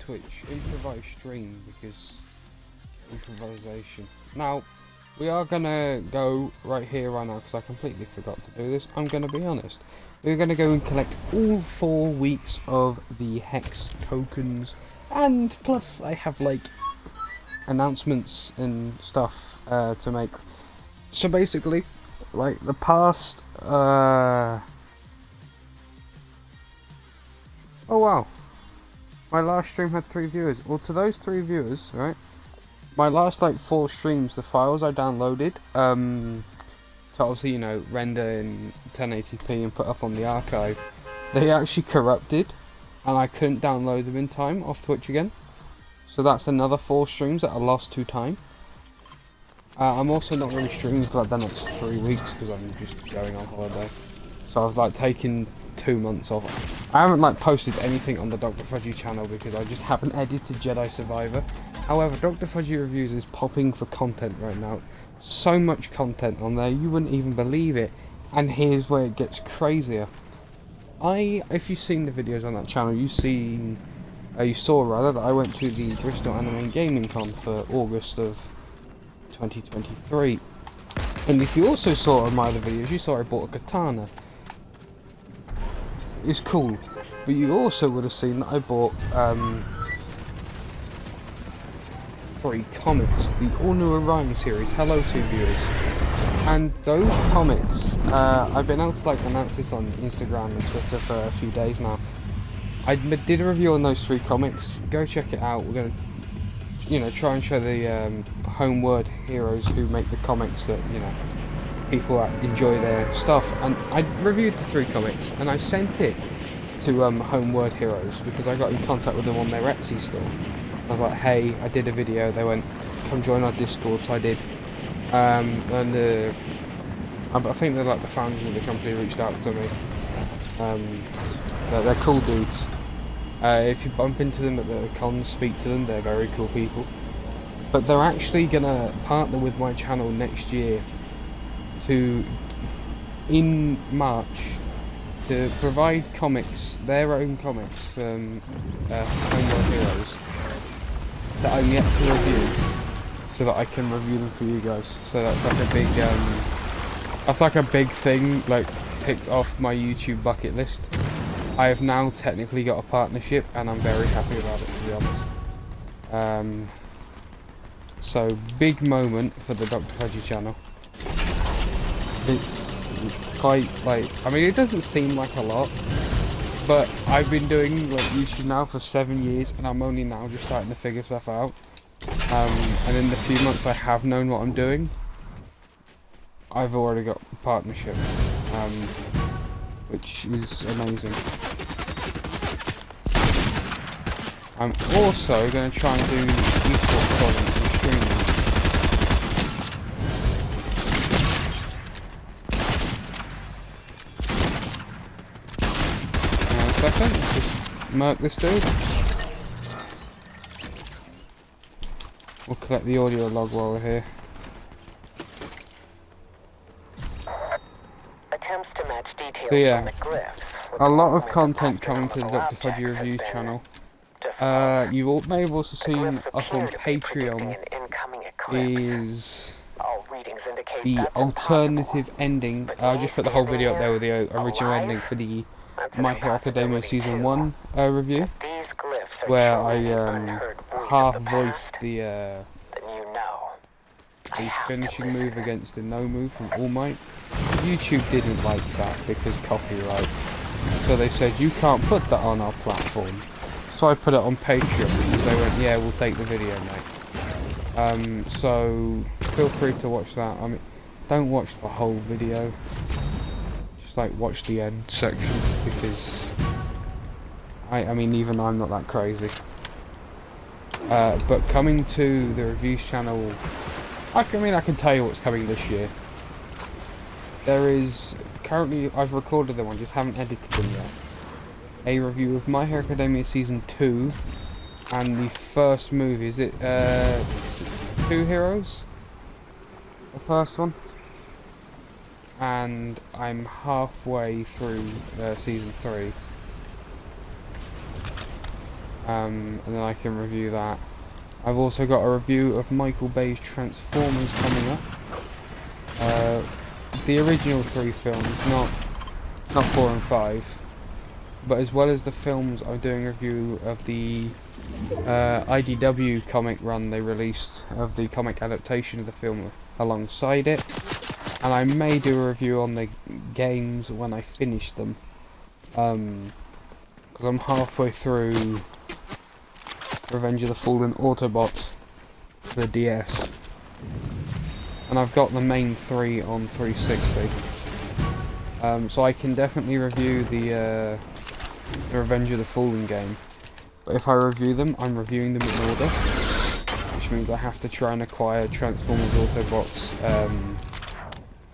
Twitch improvised stream because improvisation. Now, we are gonna go right here, right now, because I completely forgot to do this. I'm gonna be honest. We're gonna go and collect all 4 weeks of the Hex tokens, and plus I have like announcements and stuff to make. So basically, like the past, oh wow, my last stream had 3 viewers. Well, to those 3 viewers, right? My last like 4 streams, the files I downloaded, to obviously, you know, render in 1080p and put up on the archive, they actually corrupted, and I couldn't download them in time off Twitch again. So that's another 4 streams that I lost to time. I'm also not really streaming for like the next 3 weeks because I'm just going on holiday. So I've like taken 2 months off. I haven't like posted anything on the Ch4 channel because I just haven't edited Jedi Survivor. However, Ch4 Reviews is popping for content right now. So much content on there, you wouldn't even believe it. And here's where it gets crazier. If you've seen the videos on that channel, you saw rather that I went to the Bristol Anime Gaming Con for August of 2023. And if you also saw on my other videos, you saw I bought a katana. It's cool, but you also would have seen that I bought 3 comics, the All New Orion series. Hello to viewers. And those comics, I've been able to like announce this on Instagram and Twitter for a few days now. I did a review on those 3 comics. Go check it out. We're gonna, you know, try and show the Homeward heroes who make the comics that, you know, people enjoy their stuff. And I reviewed the 3 comics and I sent it to Homeward Heroes because I got in contact with them on their Etsy store. I was like, hey, I did a video. They went, come join our Discord, so I did. And I think they're like the founders of the company reached out to me. They're cool dudes. If you bump into them at the cons, speak to them, they're very cool people. But they're actually gonna partner with my channel next year in March, to provide comics, their own comics from Homeward Heroes that I'm yet to review, so that I can review them for you guys. So that's like a big thing, like ticked off my YouTube bucket list. I have now technically got a partnership, and I'm very happy about it, to be honest. So big moment for the Ch4 channel. It's quite like, I mean, it doesn't seem like a lot, but I've been doing like YouTube now for 7 years, and I'm only now just starting to figure stuff out. And in the few months I have known what I'm doing, I've already got a partnership, which is amazing. I'm also going to try and do esports content and streaming. Second, let's just murk this dude. We'll collect the audio log while we're here. Attempts to match details So yeah, on the glyphs a lot of content coming to the Ch4 Reviews channel. You may have also seen up on Patreon is the alternative ending. I just put the whole video up there with the original ending for the My Hero Academia Season 1 review, where I half voiced the finishing move against the no move from All Might. YouTube didn't like that because copyright, so they said you can't put that on our platform. So I put it on Patreon because they went, yeah, we'll take the video, mate. So feel free to watch that. I mean, don't watch the whole video. Like watch the end section, because I mean, even I'm not that crazy. But coming to the reviews channel, I can tell you what's coming this year. There is currently, I've recorded them, I just haven't edited them yet, a review of My Hero Academia Season 2 and the first movie. Is it 2 Heroes? The first one? And I'm halfway through Season 3. and then I can review that. I've also got a review of Michael Bay's Transformers coming up. The original 3 films, not 4 and 5, but as well as the films, I'm doing a review of the IDW comic run they released of the comic adaptation of the film alongside it, and I may do a review on the games when I finish them, because I'm halfway through Revenge of the Fallen Autobots for the DS, and I've got the main 3 on 360, so I can definitely review the Revenge of the Fallen game. But if I review them, I'm reviewing them in order, which means I have to try and acquire Transformers Autobots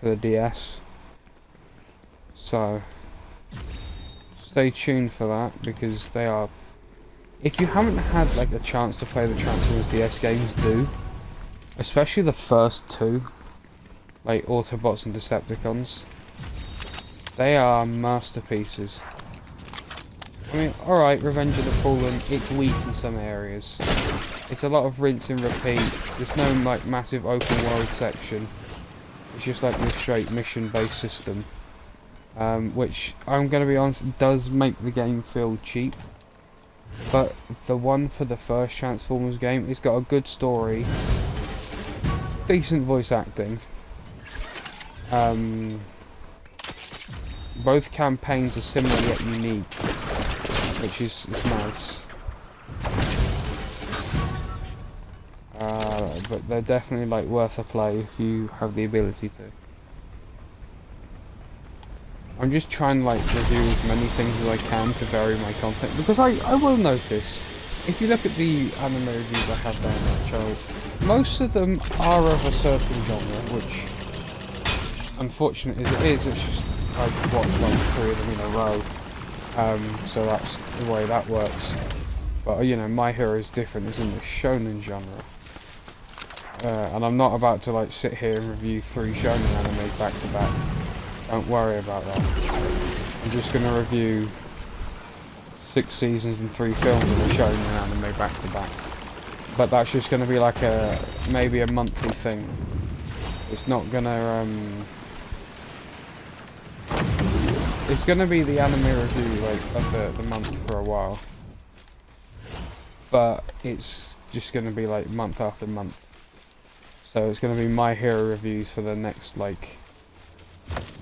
for the DS. So stay tuned for that, because they are. If you haven't had like a chance to play the Transformers DS games, do. Especially the first 2, like Autobots and Decepticons. They are masterpieces. I mean, alright, Revenge of the Fallen, it's weak in some areas. It's a lot of rinse and repeat. There's no like massive open world section. It's just like a straight mission based system. Which, I'm going to be honest, does make the game feel cheap. But the one for the first Transformers game, it's got a good story, decent voice acting. Both campaigns are similar yet unique, which is nice. But they're definitely like worth a play if you have the ability to. I'm just trying to like review as many things as I can to vary my content, because I will notice, if you look at the anime reviews I have down that channel, most of them are of a certain genre, which, unfortunate as it is, it's just I've watched like 3 of them in a row, so that's the way that works. But you know, My Hero is different, it's in the shonen genre, and I'm not about to like sit here and review 3 shonen animes back to back. Don't worry about that. I'm just going to review 6 seasons and 3 films of a shonen anime back to back. But that's just going to be like maybe a monthly thing. It's not going to it's going to be the anime review like of the month for a while. But it's just going to be like month after month. So it's going to be My Hero reviews for the next like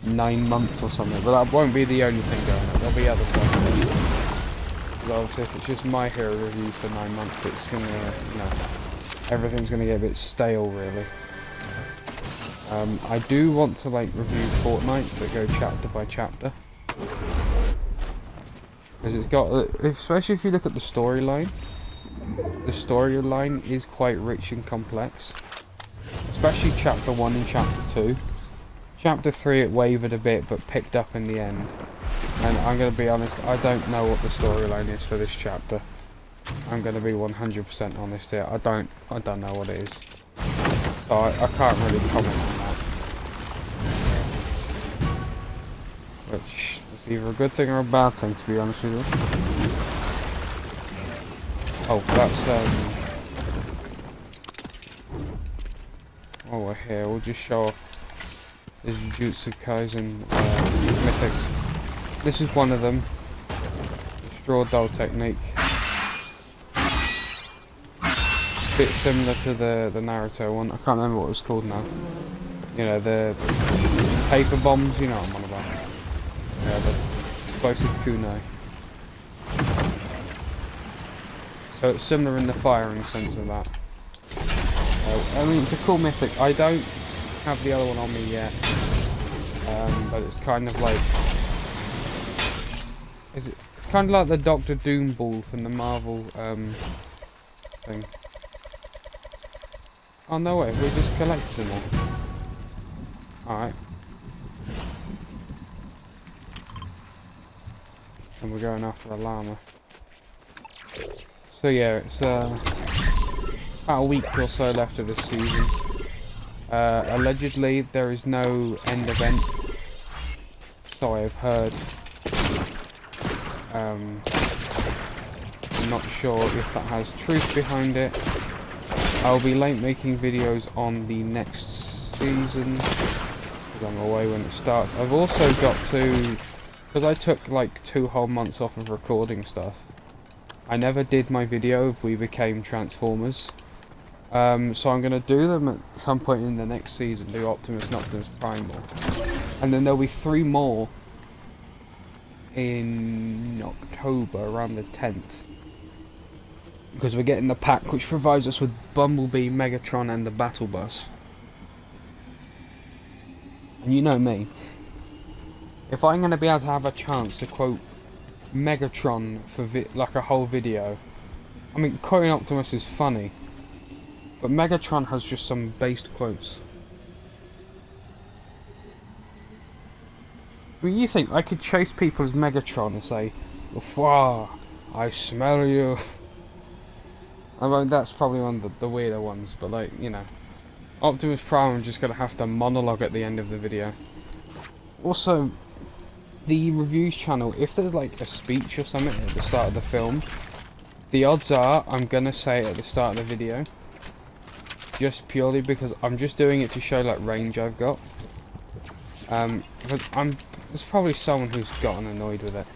9 months or something, but that won't be the only thing going on. There'll be other stuff. Because obviously, if it's just My Hero reviews for 9 months, it's gonna, you know, everything's gonna get a bit stale, really. I do want to like review Fortnite, but go chapter by chapter, because it's got, especially if you look at the storyline. The storyline is quite rich and complex, especially chapter 1 and chapter 2. Chapter 3 it wavered a bit, but picked up in the end. And I'm going to be honest, I don't know what the storyline is for this chapter. I'm going to be 100% honest here. I don't know what it is. So I can't really comment on that. Which is either a good thing or a bad thing, to be honest with you. Oh, that's while we're here, we'll just show off is Jujutsu Kaisen mythics. This is one of them. The straw doll technique. Bit similar to the Naruto one. I can't remember what it was called now. You know, the paper bombs, you know what I'm on about. Yeah, the explosive kunai. So it's similar in the firing sense of that. I mean, it's a cool mythic. I don't have the other one on me yet, but it's kind of like, it's kind of like the Doctor Doom ball from the Marvel thing. Oh no way, we just collected them all. Alright. And we're going after a llama. So yeah, it's about a week or so left of this season. Allegedly, there is no end event, so I've heard. I'm not sure if that has truth behind it. I'll be late making videos on the next season because I'm away when it starts. I've also got to, because I took like 2 whole months off of recording stuff. I never did my video of We Became Transformers. So I'm going to do them at some point in the next season, do Optimus and Optimus Primal. And then there'll be 3 more in October, around the 10th. Because we're getting the pack which provides us with Bumblebee, Megatron and the Battle Bus. And you know me. If I'm going to be able to have a chance to quote Megatron for like a whole video. I mean, quoting Optimus is funny. But Megatron has just some based quotes. I mean, you think I could chase people as Megatron and say, "Wow, I smell you." I mean, that's probably one of the weirder ones, but like, you know. Optimus Prime, I'm just going to have to monologue at the end of the video. Also, the reviews channel, if there's like a speech or something at the start of the film, the odds are I'm going to say it at the start of the video. Just purely because I'm just doing it to show like range I've got. But there's probably someone who's gotten annoyed with it.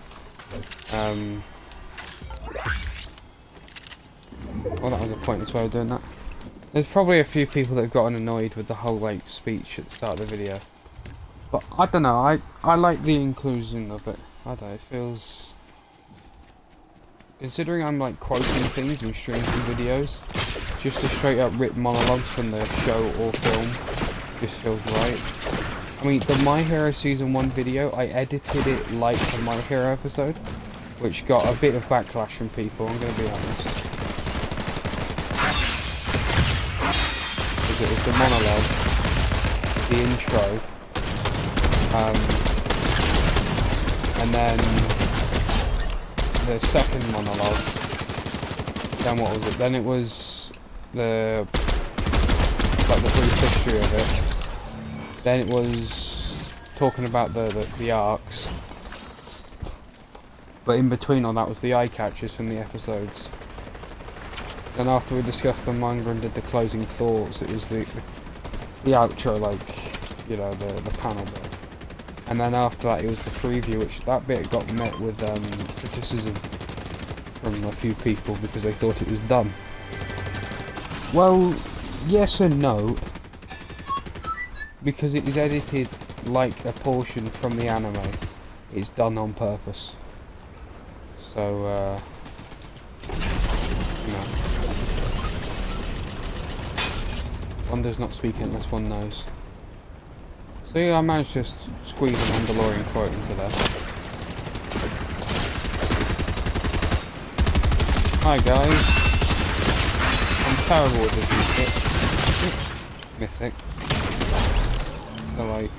Well, that was a pointless way of doing that. There's probably a few people that have gotten annoyed with the whole like speech at the start of the video. But I don't know, I like the inclusion of it. I don't know, it feels... Considering I'm like quoting things and streams and videos, just to straight up rip monologues from the show or film just feels right. I mean, the My Hero Season 1 video, I edited it like the My Hero episode, which got a bit of backlash from people, I'm going to be honest. Because it was the monologue, the intro, and then the second monologue. Then what was it? Then it was the brief history of it. Then it was talking about the arcs. But in between all that was the eye catchers from the episodes. Then after we discussed the manga and did the closing thoughts, it was the outro, like, you know, the panel bit. And then after that it was the preview, which that bit got met with criticism from a few people because they thought it was dumb. Well, yes and no, because it is edited like a portion from the anime. It's done on purpose. So, you know. One does not speak unless one knows. So yeah, I managed to squeeze a Mandalorian quote into there. Hi guys. I'm terrible with this mythic. So like,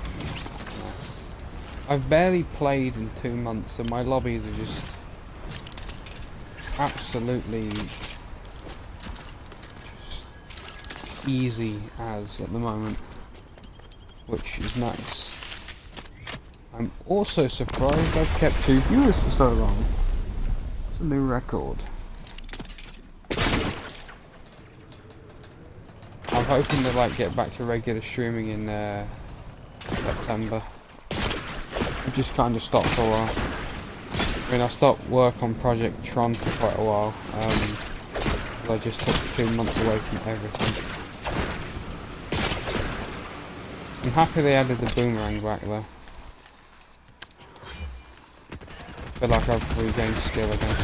I've barely played in 2 months and my lobbies are just absolutely just easy as at the moment, which is nice. I'm also surprised I've kept 2 viewers for so long. It's a new record. I'm hoping to like get back to regular streaming in September. I just kind of stopped for a while. I mean, I stopped work on Project Tron for quite a while. I just took 2 months away from everything. I'm happy they added the boomerang back though. I feel like I've regained skill again.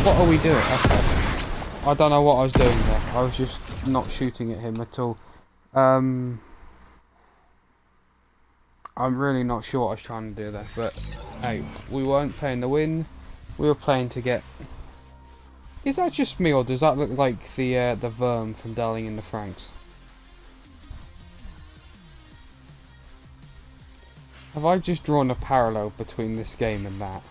What are we doing? Okay. I don't know what I was doing there. I was just not shooting at him at all. I'm really not sure what I was trying to do there, but hey, we weren't playing to win. We were playing to get... Is that just me, or does that look like the Verm from Darling in the Franxx? Have I just drawn a parallel between this game and that?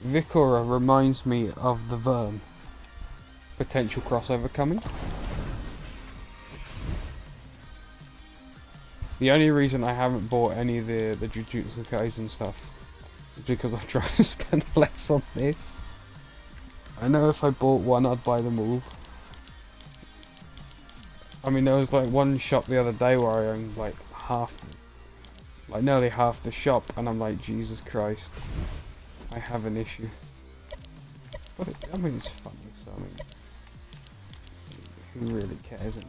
Vikora reminds me of the Verm. Potential crossover coming. The only reason I haven't bought any of the Jujutsu Kaisen stuff is because I'm trying to spend less on this. I know if I bought one I'd buy them all. I mean, there was like one shop the other day where I owned like nearly half the shop, and I'm like, Jesus Christ, I have an issue. But I mean, it's funny, so I mean, who really cares?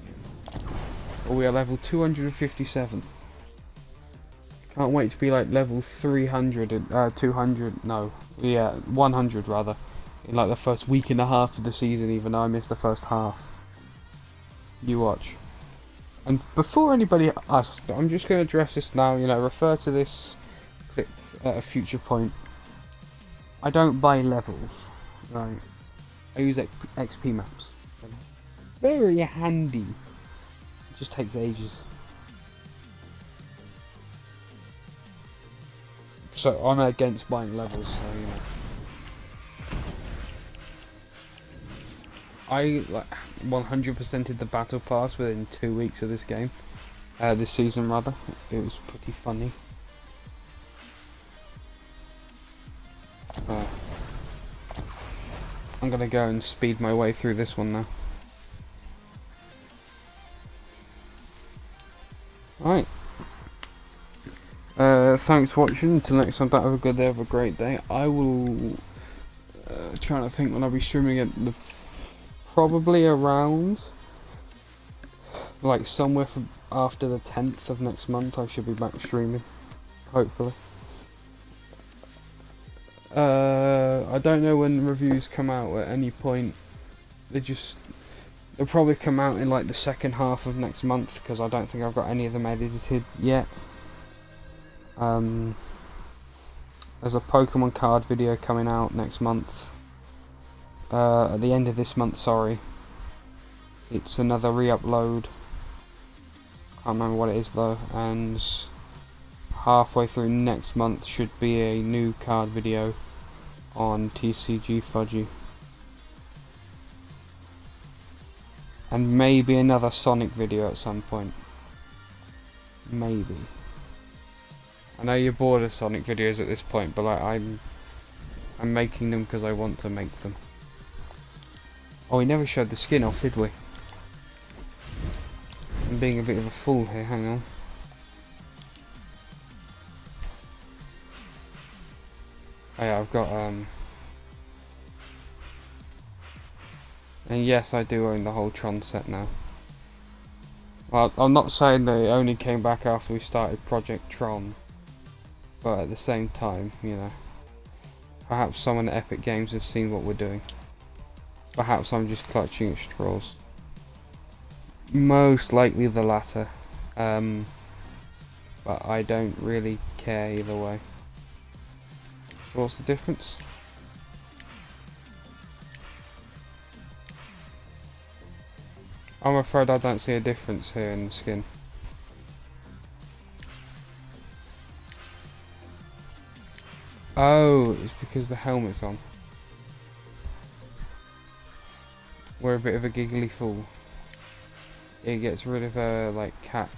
But we are level 257. Can't wait to be like level 300 and 200. No, yeah, 100 rather. In like the first week and a half of the season, even though I missed the first half. You watch. And before anybody asks, I'm just going to address this now, you know, refer to this clip at a future point. I don't buy levels, right? I use XP maps. Very handy. It just takes ages. So I'm against buying levels, so you know. I like 100%ed the battle pass within 2 weeks of this game, this season rather. It was pretty funny. So I'm gonna go and speed my way through this one now. Alright. Thanks for watching. Until next time, have a good day, have a great day. I will trying to think when I'll be streaming it. Probably around like somewhere from after the 10th of next month. I should be back streaming, hopefully. I don't know when reviews come out at any point. They'll probably come out in like the second half of next month, because I don't think I've got any of them edited yet. There's a Pokemon card video coming out next month. At the end of this month, sorry. It's another re-upload. Can't remember what it is though. And halfway through next month should be a new card video on T.C.G Fudgey. And maybe another Sonic video at some point. Maybe. I know you're bored of Sonic videos at this point, but like, I'm making them because I want to make them. Oh, we never showed the skin off, did we? I'm being a bit of a fool here, hang on. Oh yeah, I've got, and yes, I do own the whole Tron set now. Well, I'm not saying that it only came back after we started Project Tron. But at the same time, you know, perhaps someone at Epic Games have seen what we're doing. Perhaps I'm just clutching at straws. Most likely the latter. But I don't really care either way. So what's the difference? I'm afraid I don't see a difference here in the skin. Oh, it's because the helmet's on. We're a bit of a giggly fool. It gets rid of like cat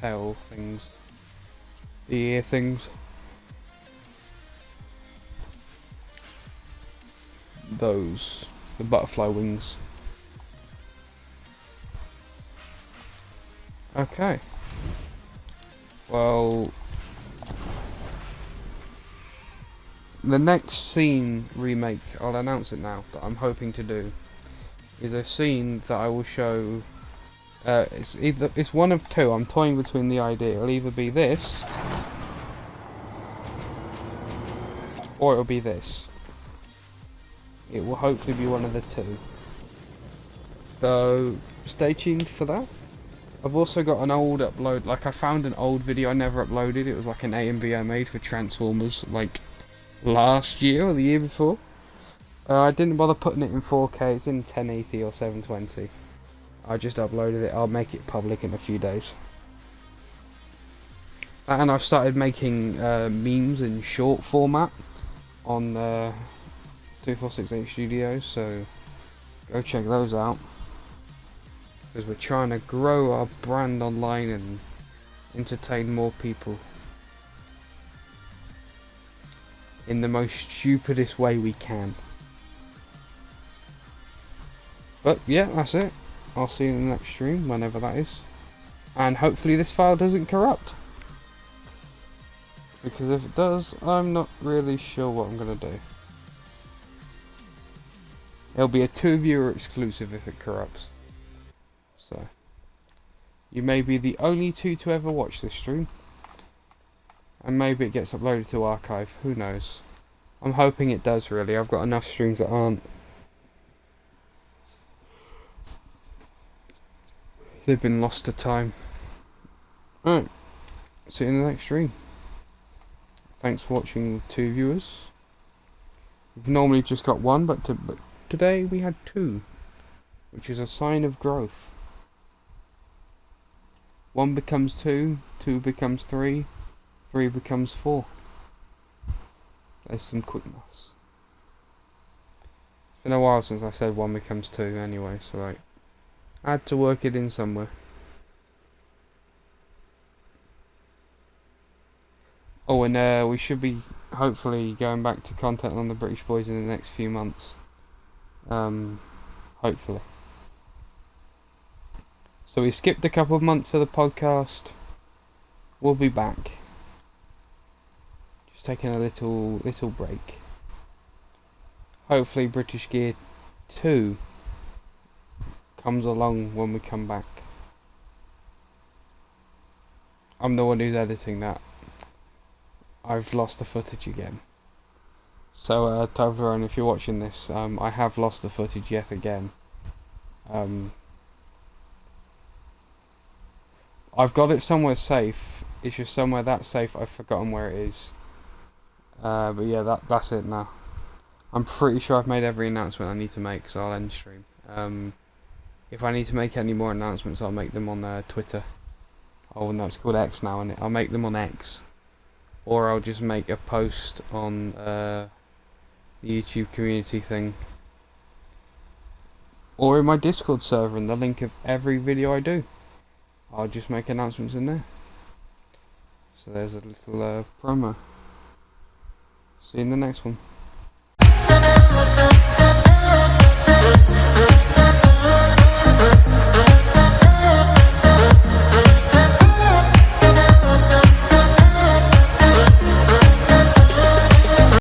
tail things. The ear things. Those. The butterfly wings. Okay. Well, the next scene remake, I'll announce it now, that I'm hoping to do, is a scene that I will show. It's one of two. I'm toying between the idea. It'll either be this, or it'll be this. It will hopefully be one of the two. So stay tuned for that. I've also got an old upload. Like, I found an old video I never uploaded. It was like an A and B I made for Transformers, like last year or the year before. I didn't bother putting it in 4K. It's in 1080 or 720. I just uploaded it. I'll make it public in a few days. And I've started making memes in short format on 2468 Studios, so go check those out. Because we're trying to grow our brand online and entertain more people in the most stupidest way we can. But yeah, that's it. I'll see you in the next stream, whenever that is. And hopefully this file doesn't corrupt. Because if it does, I'm not really sure what I'm going to do. It'll be a 2-viewer exclusive if it corrupts. So, you may be the only 2 to ever watch this stream. And maybe it gets uploaded to archive, who knows. I'm hoping it does really, I've got enough streams that aren't. They've been lost to time. Alright, see you in the next stream. Thanks for watching with 2 viewers. We've normally just got 1, but today we had 2, which is a sign of growth. 1 becomes 2, 2 becomes 3, 3 becomes 4. There's some quick maths. It's been a while since I said 1 becomes 2 anyway, so like, I had to work it in somewhere. Oh, and we should be hopefully going back to content on the British Boys in the next few months. Hopefully. So we skipped a couple of months for the podcast. We'll be back. Just taking a little break. Hopefully British Gear 2 comes along when we come back. I'm the one who's editing that. I've lost the footage again. So Toblerone, if you're watching this, I have lost the footage yet again. I've got it somewhere safe. It's just somewhere that safe I've forgotten where it is. But yeah, that's it now. I'm pretty sure I've made every announcement I need to make, so I'll end stream. If I need to make any more announcements, I'll make them on Twitter. Oh no, it's called X now, and I'll make them on X. Or I'll just make a post on the YouTube community thing. Or in my Discord server, in the link of every video I do. I'll just make announcements in there. So there's a little promo. See you in the next one.